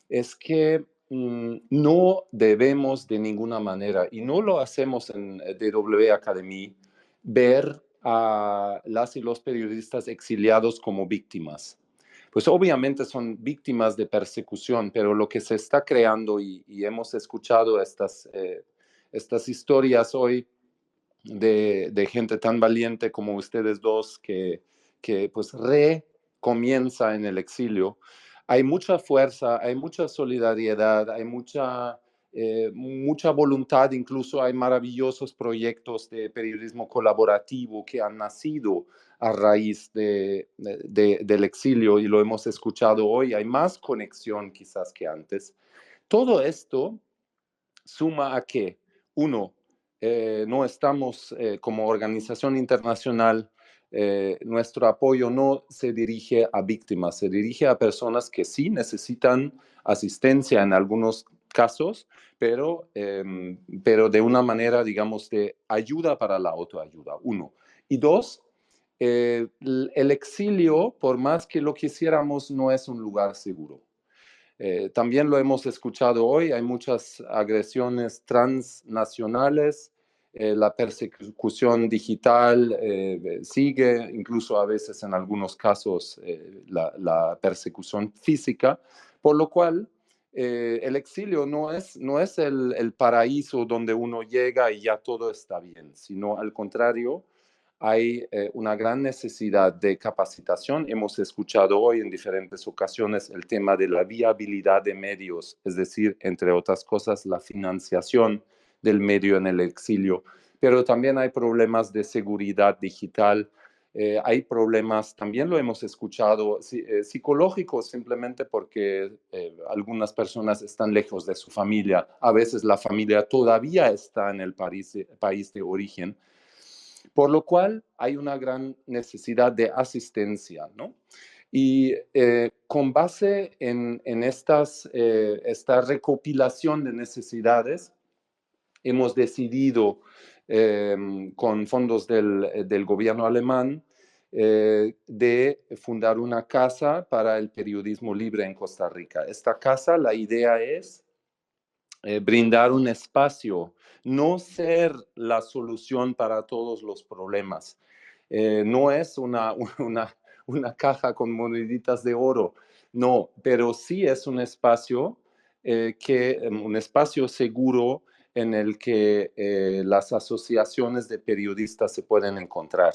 es que no debemos de ninguna manera, y no lo hacemos en DW Academy, ver a las y los periodistas exiliados como víctimas. Pues obviamente son víctimas de persecución, pero lo que se está creando, y hemos escuchado estas historias hoy de gente tan valiente como ustedes dos que pues recomienza en el exilio. Hay mucha fuerza, hay mucha solidaridad, hay mucha voluntad, incluso hay maravillosos proyectos de periodismo colaborativo que han nacido a raíz del exilio y lo hemos escuchado hoy. Hay más conexión quizás que antes. Todo esto suma a que, uno, no estamos como organización internacional, nuestro apoyo no se dirige a víctimas, se dirige a personas que sí necesitan asistencia en algunos casos, pero de una manera, digamos, de ayuda para la autoayuda, uno. Y dos, el exilio, por más que lo quisiéramos, no es un lugar seguro. También lo hemos escuchado hoy, hay muchas agresiones transnacionales, la persecución digital sigue, incluso a veces en algunos casos la persecución física, por lo cual el exilio no es el paraíso donde uno llega y ya todo está bien, sino al contrario, hay una gran necesidad de capacitación. Hemos escuchado hoy en diferentes ocasiones el tema de la viabilidad de medios, es decir, entre otras cosas, la financiación del medio en el exilio. Pero también hay problemas de seguridad digital, hay problemas, también lo hemos escuchado, psicológicos, simplemente porque algunas personas están lejos de su familia. A veces la familia todavía está en el país de origen. Por lo cual hay una gran necesidad de asistencia, ¿no? Y con base en esta recopilación de necesidades, hemos decidido con fondos del gobierno alemán de fundar una casa para el periodismo libre en Costa Rica. Esta casa, la idea es brindar un espacio, no ser la solución para todos los problemas. No es una caja con moneditas de oro, no, pero sí es un espacio un espacio seguro en el que las asociaciones de periodistas se pueden encontrar.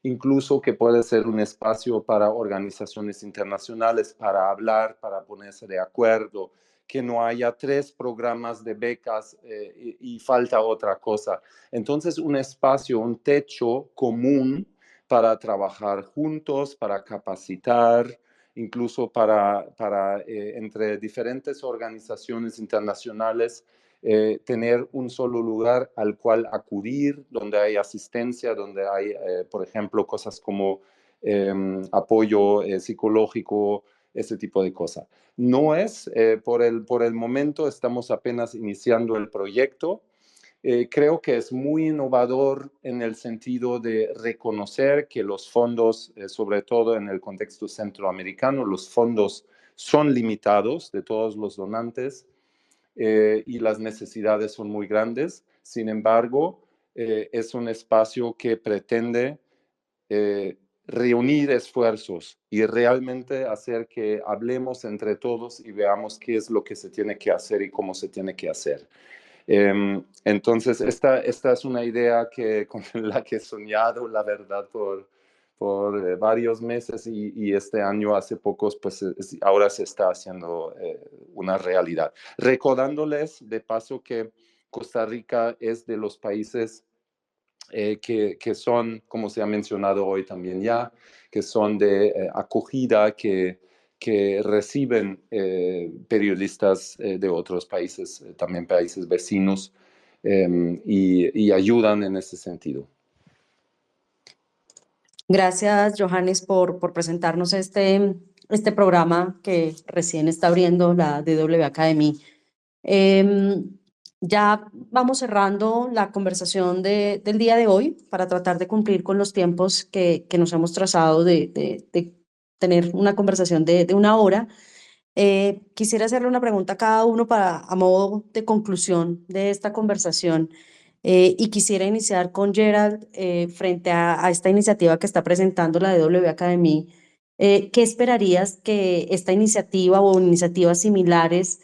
Incluso que puede ser un espacio para organizaciones internacionales, para hablar, para ponerse de acuerdo, que no haya 3 programas de becas y falta otra cosa. Entonces, un espacio, un techo común para trabajar juntos, para capacitar, incluso para entre diferentes organizaciones internacionales, tener un solo lugar al cual acudir, donde hay asistencia, donde hay, por ejemplo, cosas como apoyo psicológico, ese tipo de cosas. No es, por el momento estamos apenas iniciando el proyecto. Creo que es muy innovador en el sentido de reconocer que los fondos, sobre todo en el contexto centroamericano, los fondos son limitados de todos los donantes y las necesidades son muy grandes. Sin embargo, es un espacio que pretende reunir esfuerzos y realmente hacer que hablemos entre todos y veamos qué es lo que se tiene que hacer y cómo se tiene que hacer. Entonces, esta es una idea con la que he soñado, la verdad, por varios meses y este año, hace pocos, pues ahora se está haciendo una realidad. Recordándoles, de paso, que Costa Rica es de los países que son, como se ha mencionado hoy también ya, que son de acogida, que reciben periodistas de otros países, también países vecinos, y ayudan en ese sentido. Gracias, Johannes, por presentarnos este programa que recién está abriendo la DW Academy. Ya vamos cerrando la conversación del día de hoy para tratar de cumplir con los tiempos que nos hemos trazado de tener una conversación de 1 hora. Quisiera hacerle una pregunta a cada uno a modo de conclusión de esta conversación. Y quisiera iniciar con Gerald frente a esta iniciativa que está presentando la DW Academy. ¿Qué esperarías que esta iniciativa o iniciativas similares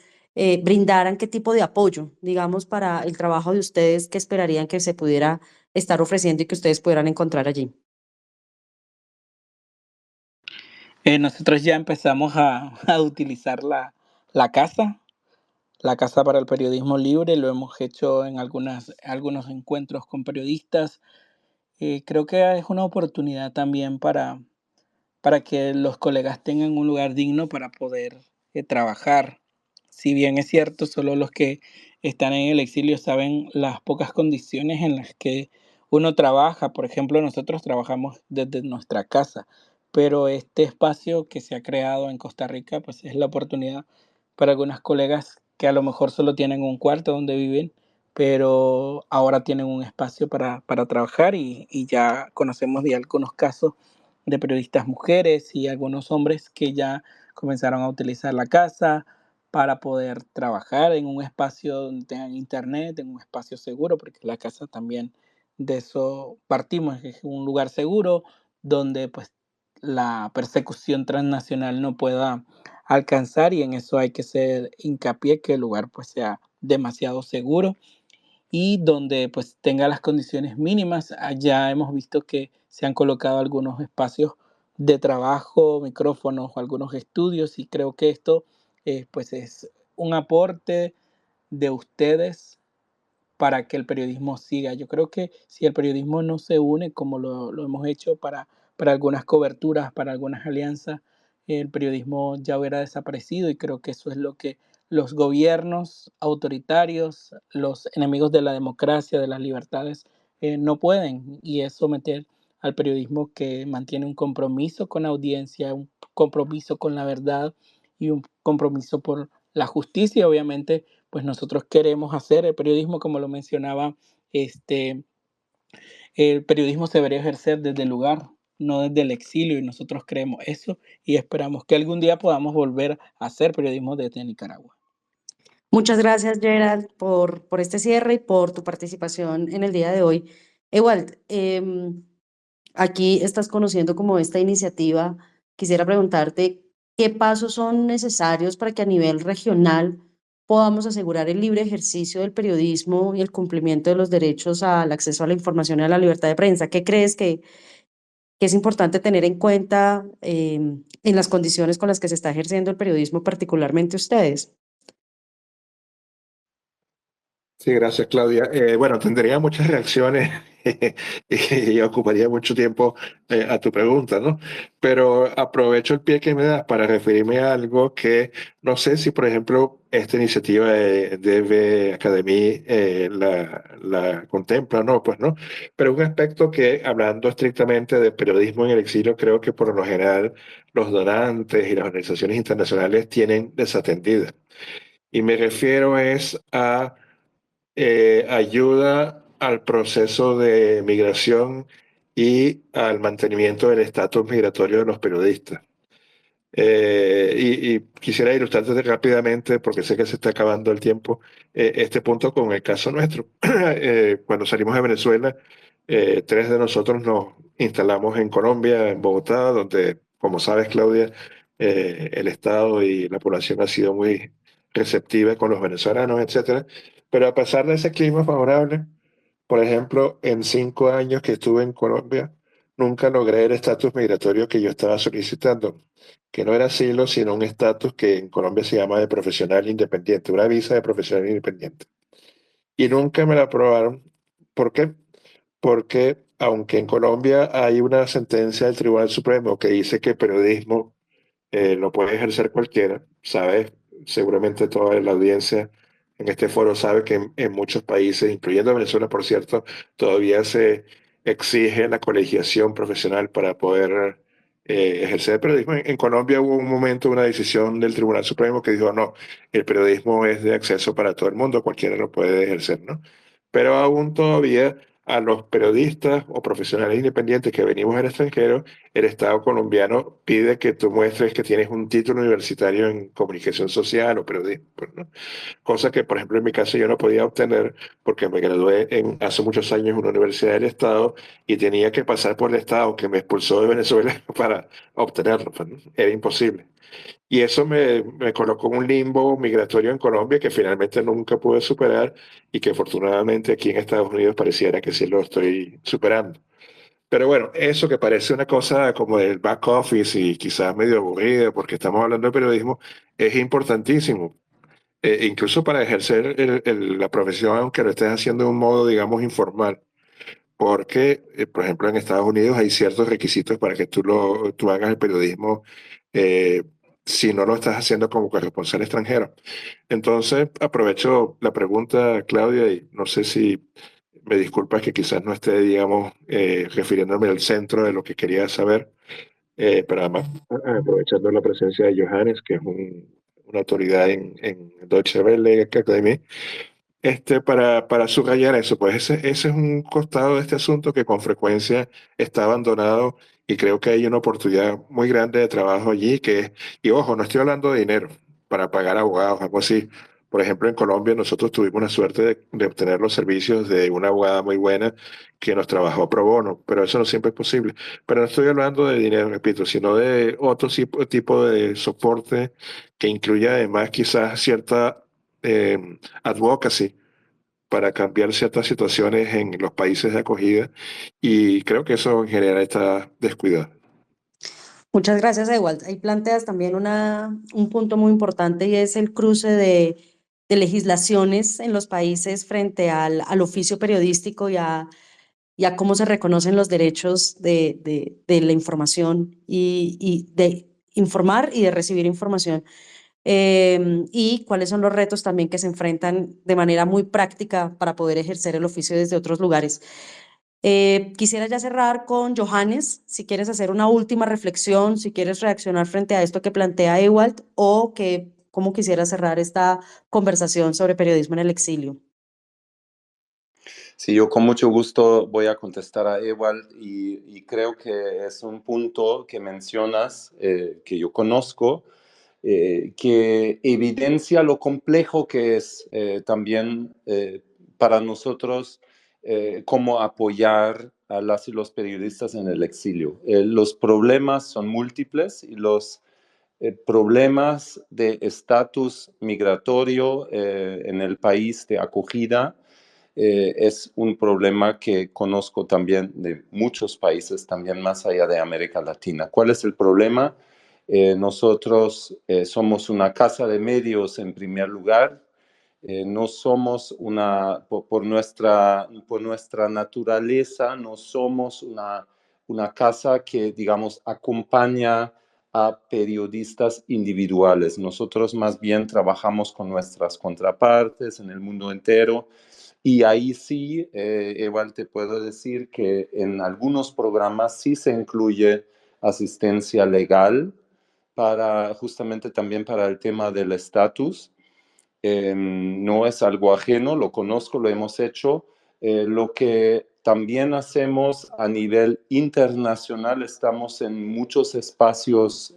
brindaran? ¿Qué tipo de apoyo, digamos, para el trabajo de ustedes? ¿Qué esperarían que se pudiera estar ofreciendo y que ustedes pudieran encontrar allí? Nosotros ya empezamos a utilizar la Casa para el Periodismo Libre, lo hemos hecho en algunos encuentros con periodistas. Creo que es una oportunidad también para que los colegas tengan un lugar digno para poder trabajar. Si bien es cierto, solo los que están en el exilio saben las pocas condiciones en las que uno trabaja. Por ejemplo, nosotros trabajamos desde nuestra casa, pero este espacio que se ha creado en Costa Rica, pues es la oportunidad para algunas colegas que a lo mejor solo tienen un cuarto donde viven, pero ahora tienen un espacio para trabajar y ya conocemos de algunos casos de periodistas mujeres y algunos hombres que ya comenzaron a utilizar la casa para poder trabajar en un espacio donde tengan internet, en un espacio seguro, porque la casa también de eso partimos, es un lugar seguro donde pues la persecución transnacional no pueda alcanzar, y en eso hay que hacer hincapié que el lugar pues sea demasiado seguro y donde pues tenga las condiciones mínimas. Allá hemos visto que se han colocado algunos espacios de trabajo, micrófonos o algunos estudios, y creo que esto pues es un aporte de ustedes para que el periodismo siga. Yo creo que si el periodismo no se une como lo hemos hecho para algunas coberturas, para algunas alianzas, el periodismo ya hubiera desaparecido, y creo que eso es lo que los gobiernos autoritarios, los enemigos de la democracia, de las libertades, no pueden, y es someter al periodismo que mantiene un compromiso con la audiencia, un compromiso con la verdad y un compromiso por la justicia. Obviamente pues nosotros queremos hacer el periodismo, como lo mencionaba, este, el periodismo se debería ejercer desde el lugar, no desde el exilio, y nosotros creemos eso y esperamos que algún día podamos volver a hacer periodismo desde Nicaragua. Muchas gracias, Gerald, por este cierre y por tu participación en el día de hoy. Ewald, aquí estás conociendo como esta iniciativa. Quisiera preguntarte qué pasos son necesarios para que a nivel regional podamos asegurar el libre ejercicio del periodismo y el cumplimiento de los derechos al acceso a la información y a la libertad de prensa. ¿Qué crees que es importante tener en cuenta en las condiciones con las que se está ejerciendo el periodismo, particularmente ustedes? Sí, gracias, Claudia. Bueno, tendría muchas reacciones y ocuparía mucho tiempo a tu pregunta, ¿no? Pero aprovecho el pie que me das para referirme a algo que no sé si, por ejemplo, esta iniciativa de DB Academy la contempla o no, pues no. Pero un aspecto que, hablando estrictamente de periodismo en el exilio, creo que por lo general los donantes y las organizaciones internacionales tienen desatendida. Y me refiero es a ayuda al proceso de migración y al mantenimiento del estatus migratorio de los periodistas. Y quisiera ilustrarte rápidamente, porque sé que se está acabando el tiempo, este punto con el caso nuestro. Cuando salimos de Venezuela, tres de nosotros nos instalamos en Colombia, en Bogotá, donde, como sabes, Claudia, el Estado y la población ha sido muy receptiva con los venezolanos, etcétera. Pero a pesar de ese clima favorable, por ejemplo, en 5 años que estuve en Colombia, nunca logré el estatus migratorio que yo estaba solicitando, que no era asilo, sino un estatus que en Colombia se llama de profesional independiente, una visa de profesional independiente. Y nunca me la aprobaron. ¿Por qué? Porque aunque en Colombia hay una sentencia del Tribunal Supremo que dice que el periodismo lo puede ejercer cualquiera, ¿sabes? Seguramente toda la audiencia en este foro sabe que en muchos países, incluyendo Venezuela, por cierto, todavía se exige la colegiación profesional para poder ejercer el periodismo. En Colombia hubo un momento, una decisión del Tribunal Supremo que dijo, no, el periodismo es de acceso para todo el mundo, cualquiera lo puede ejercer, ¿no? Pero aún todavía a los periodistas o profesionales independientes que venimos al extranjero, el Estado colombiano pide que tú muestres que tienes un título universitario en comunicación social o periodismo, pues, ¿no? Cosa que, por ejemplo, en mi caso yo no podía obtener porque me gradué hace muchos años en una universidad del Estado y tenía que pasar por el Estado que me expulsó de Venezuela para obtenerlo, pues, ¿no? Era imposible. Y eso me colocó en un limbo migratorio en Colombia que finalmente nunca pude superar y que afortunadamente aquí en Estados Unidos pareciera que sí lo estoy superando. Pero bueno, eso que parece una cosa como del back office y quizás medio aburrida porque estamos hablando de periodismo, es importantísimo. Incluso para ejercer la profesión, aunque lo estés haciendo de un modo, digamos, informal. Porque, por ejemplo, en Estados Unidos hay ciertos requisitos para que tú hagas el periodismo eh, si no lo estás haciendo como corresponsal extranjero. Entonces, aprovecho la pregunta, Claudia, y no sé si me disculpas que quizás no esté, digamos, refiriéndome al centro de lo que quería saber, pero además aprovechando la presencia de Johannes, que es una autoridad en Deutsche Welle Academy, para subrayar eso, pues ese es un costado de este asunto que con frecuencia está abandonado y creo que hay una oportunidad muy grande de trabajo allí y ojo, no estoy hablando de dinero para pagar abogados, algo así. Por ejemplo, en Colombia nosotros tuvimos la suerte de obtener los servicios de una abogada muy buena que nos trabajó pro bono, pero eso no siempre es posible. Pero no estoy hablando de dinero, repito, sino de otro tipo de soporte que incluya además quizás cierta advocacy para cambiar ciertas situaciones en los países de acogida y creo que eso en general está descuidado. Muchas gracias, Ewald. Ahí planteas también un punto muy importante y es el cruce de legislaciones en los países frente al oficio periodístico y a cómo se reconocen los derechos de la información y de informar y de recibir información. Y cuáles son los retos también que se enfrentan de manera muy práctica para poder ejercer el oficio desde otros lugares. Quisiera ya cerrar con Johannes, si quieres hacer una última reflexión, si quieres reaccionar frente a esto que plantea Ewald o cómo quisiera cerrar esta conversación sobre periodismo en el exilio. Sí, yo con mucho gusto voy a contestar a Ewald y creo que es un punto que mencionas, que yo conozco, que evidencia lo complejo que es también para nosotros cómo apoyar a las y los periodistas en el exilio. Los problemas son múltiples y los problemas de estatus migratorio en el país de acogida es un problema que conozco también de muchos países, también más allá de América Latina. ¿Cuál es el problema? Nosotros somos una casa de medios en primer lugar. No somos por nuestra naturaleza, no somos una casa que, digamos, acompaña a periodistas individuales. Nosotros más bien trabajamos con nuestras contrapartes en el mundo entero. Y ahí sí, igual te puedo decir que en algunos programas sí se incluye asistencia legal justamente también para el tema del estatus. No es algo ajeno, lo conozco, lo hemos hecho. Lo que también hacemos a nivel internacional, estamos en muchos espacios,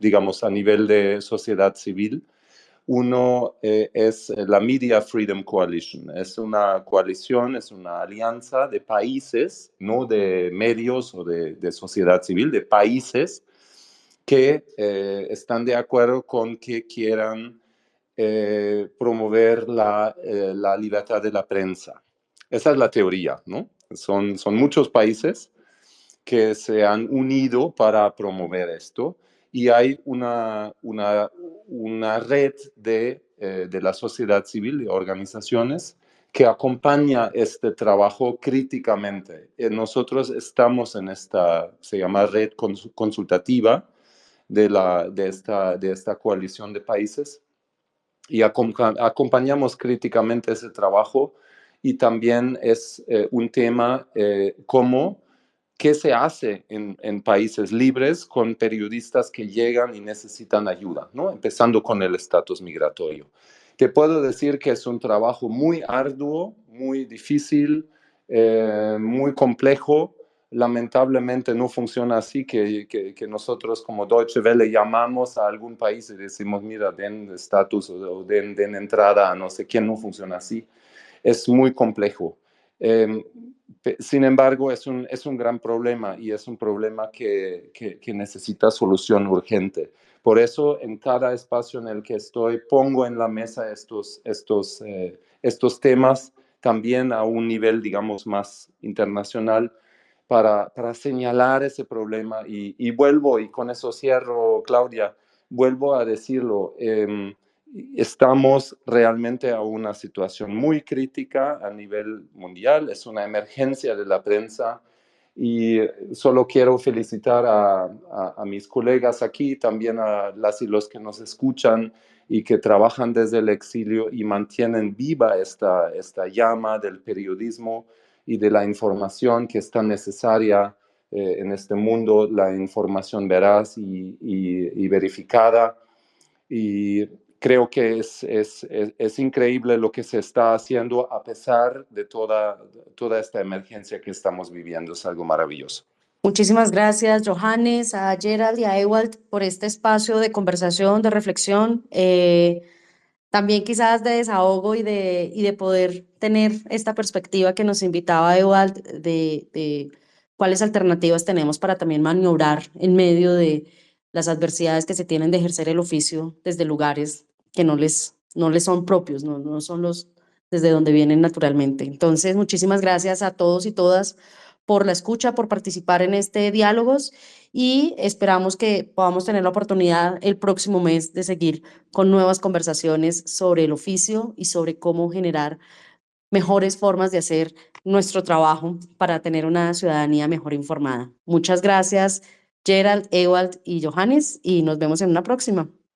digamos, a nivel de sociedad civil. Uno es la Media Freedom Coalition. Es una coalición, es una alianza de países, no de medios o de sociedad civil, de países que están de acuerdo con que quieran promover la libertad de la prensa. Esa es la teoría, ¿no? Son muchos países que se han unido para promover esto y hay una red de la sociedad civil, de organizaciones, que acompaña este trabajo críticamente. Nosotros estamos en se llama red consultativa de esta coalición de países y acompañamos críticamente ese trabajo y también es un tema como qué se hace en países libres con periodistas que llegan y necesitan ayuda, ¿no? Empezando con el estatus migratorio. Te puedo decir que es un trabajo muy arduo, muy difícil, muy complejo. Lamentablemente no funciona así, que nosotros como Deutsche Welle llamamos a algún país y decimos, mira, den estatus o den entrada a no sé quién, no funciona así. Es muy complejo. Sin embargo, es un gran problema y es un problema que necesita solución urgente. Por eso, en cada espacio en el que estoy, pongo en la mesa estos temas también a un nivel, digamos, más internacional para señalar ese problema. Y vuelvo, y con eso cierro, Claudia, vuelvo a decirlo, estamos realmente a una situación muy crítica a nivel mundial, es una emergencia de la prensa y solo quiero felicitar a mis colegas aquí, también a las y los que nos escuchan y que trabajan desde el exilio y mantienen viva esta llama del periodismo y de la información que es tan necesaria en este mundo, la información veraz y verificada. Y creo que es increíble lo que se está haciendo a pesar de toda esta emergencia que estamos viviendo. Es algo maravilloso. Muchísimas gracias, Johannes, a Gerald y a Ewald por este espacio de conversación, de reflexión, también quizás de desahogo y de poder tener esta perspectiva que nos invitaba Ewald de cuáles alternativas tenemos para también maniobrar en medio de las adversidades que se tienen de ejercer el oficio desde lugares que no les son propios, no son los desde donde vienen naturalmente. Entonces, muchísimas gracias a todos y todas por la escucha, por participar en este diálogos y esperamos que podamos tener la oportunidad el próximo mes de seguir con nuevas conversaciones sobre el oficio y sobre cómo generar mejores formas de hacer nuestro trabajo para tener una ciudadanía mejor informada. Muchas gracias, Gerald, Ewald y Johannes, y nos vemos en una próxima.